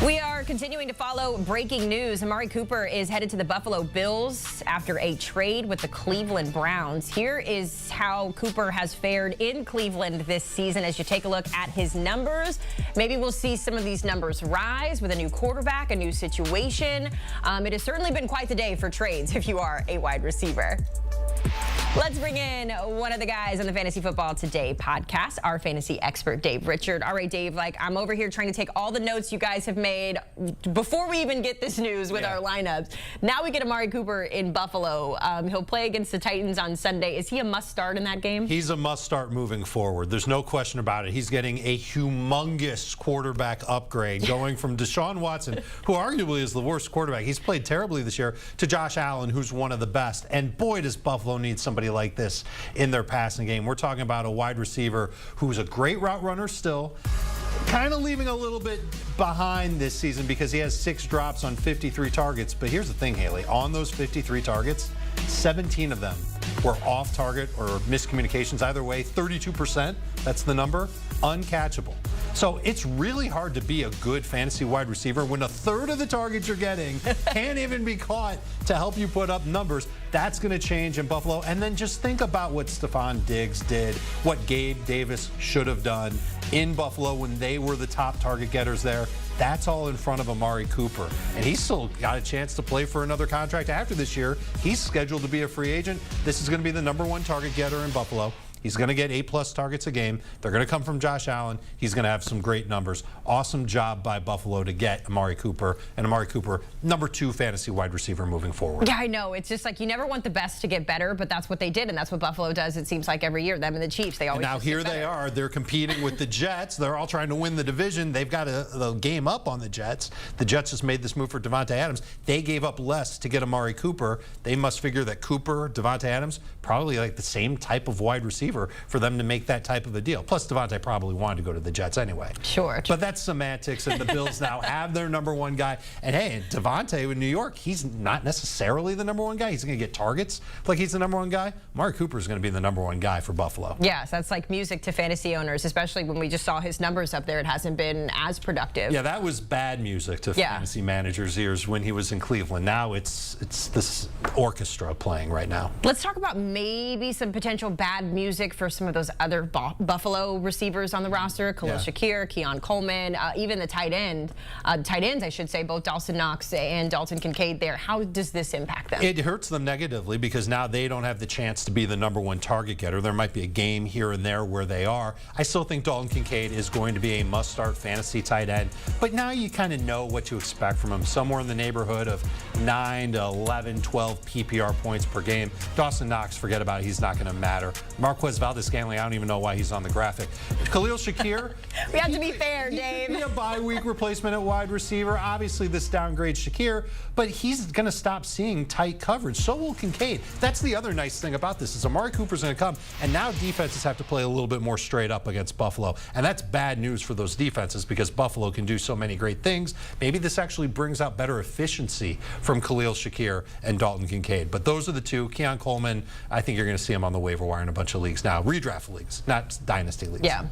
We are continuing to follow breaking news. Amari Cooper is headed to the Buffalo Bills after a trade with the Cleveland Browns. Here is how Cooper has fared in Cleveland this season as you take a look at his numbers. Maybe we'll see some of these numbers rise with a new quarterback, a new situation. It has certainly been quite the day for trades if you are a wide receiver. Let's bring in one of the guys on the Fantasy Football Today podcast, our fantasy expert, Dave Richard. All right, Dave, I'm over here trying to take all the notes you guys have made before we even get this news with our lineups. Now we get Amari Cooper in Buffalo. He'll play against the Titans on Sunday. Is he a must-start in that game? He's a must-start moving forward. There's no question about it. He's getting a humongous quarterback upgrade going from Deshaun Watson, who arguably is the worst quarterback. He's played terribly this year, to Josh Allen, who's one of the best. And boy, does Buffalo need somebody like this in their passing game. We're talking about a wide receiver who's a great route runner still, kind of leaving a little bit behind this season because he has 6 drops on 53 targets. But here's the thing, Haley. On those 53 targets, 17 of them were off target or miscommunications. Either way, 32%, that's the number, uncatchable. So it's really hard to be a good fantasy wide receiver when a third of the targets you're getting can't even be caught to help you put up numbers. That's going to change in Buffalo. And then just think about what Stephon Diggs did, what Gabe Davis should have done in Buffalo when they were the top target getters there. That's all in front of Amari Cooper. And he's still got a chance to play for another contract after this year. He's scheduled to be a free agent. This is going to be the #1 target getter in Buffalo. He's going to get 8+ targets a game. They're going to come from Josh Allen. He's going to have some great numbers. Awesome job by Buffalo to get Amari Cooper. And Amari Cooper, #2 fantasy wide receiver moving forward. Yeah, I know. It's just like you never want the best to get better, but that's what they did, and that's what Buffalo does, it seems like, every year. Them and the Chiefs, they always and now here they are. They're competing with the Jets. They're all trying to win the division. They've got a game up on the Jets. The Jets just made this move for Davante Adams. They gave up less to get Amari Cooper. They must figure that Cooper, Davante Adams, probably like the same type of wide receiver for them to make that type of a deal. Plus, Davante probably wanted to go to the Jets anyway. Sure. But that's semantics, and the Bills now have their #1 guy. And hey, Davante with New York, he's not necessarily the #1 guy. He's going to get targets like he's the #1 guy. Amari Cooper is going to be the #1 guy for Buffalo. Yes, that's like music to fantasy owners, especially when we just saw his numbers up there. It hasn't been as productive. Yeah, that was bad music to fantasy managers' ears when he was in Cleveland. Now it's this orchestra playing right now. Let's talk about maybe some potential bad music for some of those other Buffalo receivers on the roster, Khalil Shakir, Keon Coleman, even the tight ends, I should say, both Dawson Knox and Dalton Kincaid there. How does this impact them? It hurts them negatively because now they don't have the chance to be the #1 target getter. There might be a game here and there where they are. I still think Dalton Kincaid is going to be a must-start fantasy tight end, but now you kind of know what to expect from him. Somewhere in the neighborhood of 9 to 11, 12 PPR points per game. Dawson Knox, forget about it. He's not going to matter. Marquez Valdez-Scantling, I don't even know why he's on the graphic. Khalil Shakir. We have to be fair, Dave. He could be a bye-week replacement at wide receiver. Obviously, this downgrades Shakir, but he's going to stop seeing tight coverage. So will Kincaid. That's the other nice thing about this is Amari Cooper's going to come, and now defenses have to play a little bit more straight up against Buffalo, and that's bad news for those defenses because Buffalo can do so many great things. Maybe this actually brings out better efficiency from Khalil Shakir and Dalton Kincaid. But those are the two. Keon Coleman, I think you're going to see him on the waiver wire in a bunch of leagues now. Redraft leagues, not dynasty leagues. Yeah.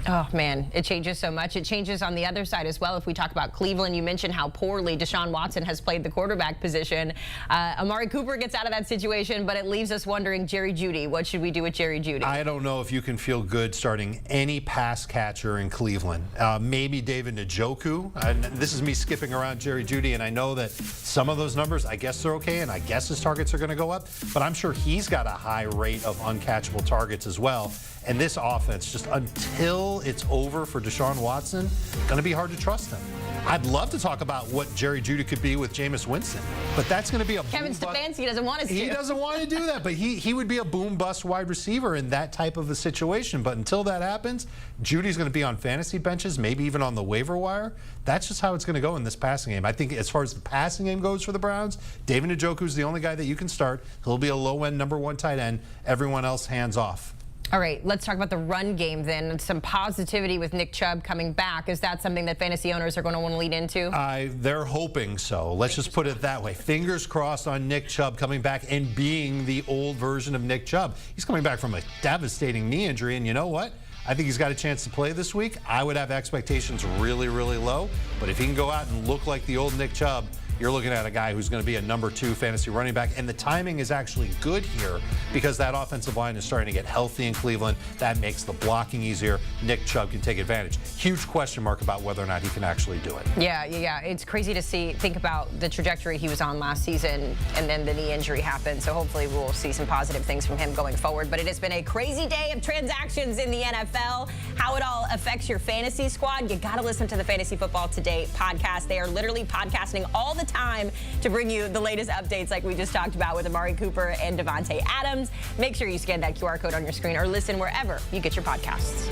Oh, man, it changes so much. It changes on the other side as well. If we talk about Cleveland, you mentioned how poorly Deshaun Watson has played the quarterback position. Amari Cooper gets out of that situation, but it leaves us wondering, Jerry Jeudy, what should we do with Jerry Jeudy? I don't know if you can feel good starting any pass catcher in Cleveland. Maybe David Njoku. This is me skipping around Jerry Jeudy, and I know that some of those numbers, I guess they're okay, and I guess his targets are going to go up, but I'm sure he's got a high rate of uncatchable targets as well. And this offense, just until it's over for Deshaun Watson, going to be hard to trust him. I'd love to talk about what Jerry Jeudy could be with Jameis Winston, but that's going to be a Kevin Stefanski doesn't want us to. He doesn't want to do that, but he would be a boom-bust wide receiver in that type of a situation. But until that happens, Judy's going to be on fantasy benches, maybe even on the waiver wire. That's just how it's going to go in this passing game. I think as far as the passing game goes for the Browns, David Njoku is the only guy that you can start. He'll be a low-end #1 tight end. Everyone else hands off. All right, let's talk about the run game then. Some positivity with Nick Chubb coming back. Is that something that fantasy owners are going to want to lead into? They're hoping so. Let's just put it that way. Fingers crossed on Nick Chubb coming back and being the old version of Nick Chubb. He's coming back from a devastating knee injury, and you know what? I think he's got a chance to play this week. I would have expectations really, really low. But if he can go out and look like the old Nick Chubb, you're looking at a guy who's going to be a number 2 fantasy running back. And the timing is actually good here because that offensive line is starting to get healthy in Cleveland. That makes the blocking easier. Nick Chubb can take advantage. Huge question mark about whether or not he can actually do it. Yeah. It's crazy to think about the trajectory he was on last season, and then the knee injury happened. So hopefully we'll see some positive things from him going forward. But it has been a crazy day of transactions in the NFL. How it all affects your fantasy squad, you got to listen to the Fantasy Football Today podcast. They are literally podcasting all the time to bring you the latest updates like we just talked about with Amari Cooper and Devontae Adams. Make sure you scan that QR code on your screen or listen wherever you get your podcasts.